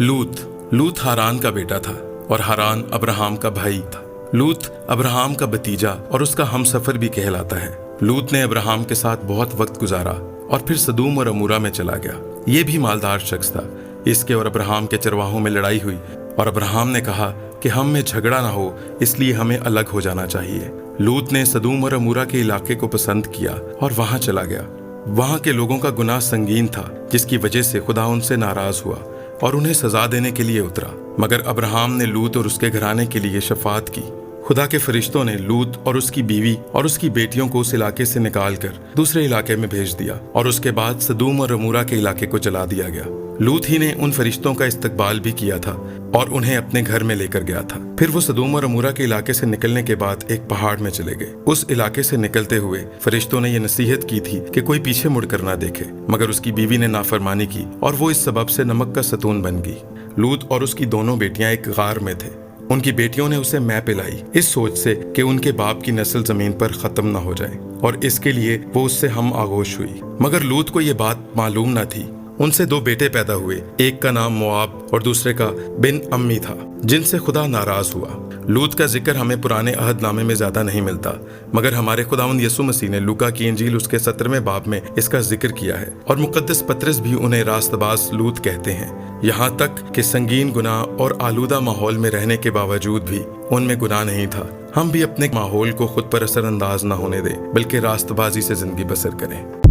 लूत हारान का बेटा था और हारान अब्राहम का भाई था। लूत अब्राहम का भतीजा और उसका हमसफर भी कहलाता है। लूत ने अब्राहम के साथ बहुत वक्त गुजारा और फिर सदूम और अमूरा में चला गया। ये भी मालदार शख्स था। इसके और अब्राहम के चरवाहों में लड़ाई हुई और अब्राहम ने कहा कि हम में झगड़ा ना हो, इसलिए हमें अलग हो जाना चाहिए। लूत ने सदूम और अमूरा के इलाके को पसंद किया और वहां चला गया। वहां के लोगों का गुनाह संगीन था, जिसकी वजह से खुदा उनसे नाराज हुआ और उन्हें सजा देने के लिए उतरा। मगर अब्राहम ने लूत और उसके घराने के लिए शफात की। खुदा के फरिश्तों ने लूत और उसकी बीवी और उसकी बेटियों को उस इलाके से निकालकर दूसरे इलाके में भेज दिया और उसके बाद सदूम और अमूरा के इलाके को जला दिया गया। लूत ही ने उन फरिश्तों का इस्तकबाल भी किया था और उन्हें अपने घर में लेकर गया था। फिर वो सदूम और अमूरा के इलाके से निकलने के बाद एक पहाड़ में चले गए। उस इलाके से निकलते हुए फरिश्तों ने ये नसीहत की थी कि कोई पीछे मुड़कर ना देखे, मगर उसकी बीवी ने नाफरमानी की और वो इस सबब से नमक का सतून बन गई। लूत और उसकी दोनों बेटियां एक गार में थे। उनकी बेटियों ने उसे मैं पिलाई, इस सोच से कि उनके बाप की नस्ल जमीन पर खत्म ना हो जाए, और इसके लिए वो उससे हम आगोश हुई। मगर लूत को ये बात मालूम न थी। उनसे 2 बेटे पैदा हुए, एक का नाम मोआब और दूसरे का बिन अम्मी था, जिनसे खुदा नाराज हुआ। लूत का जिक्र हमें पुराने अहदनामे में ज्यादा नहीं मिलता, मगर हमारे खुदावंद यीशु मसीह ने लूका की इंजील उसके 17वें बाब में इसका जिक्र किया है, और मुकद्दस पतरस भी उन्हें रास्तबाज लूत कहते हैं। यहाँ तक कि संगीन गुनाह और आलूदा माहौल में रहने के बावजूद भी उनमें गुनाह नहीं था। हम भी अपने माहौल को खुद पर असरअंदाज न होने दें, बल्कि रास्तबाजी से जिंदगी बसर करें।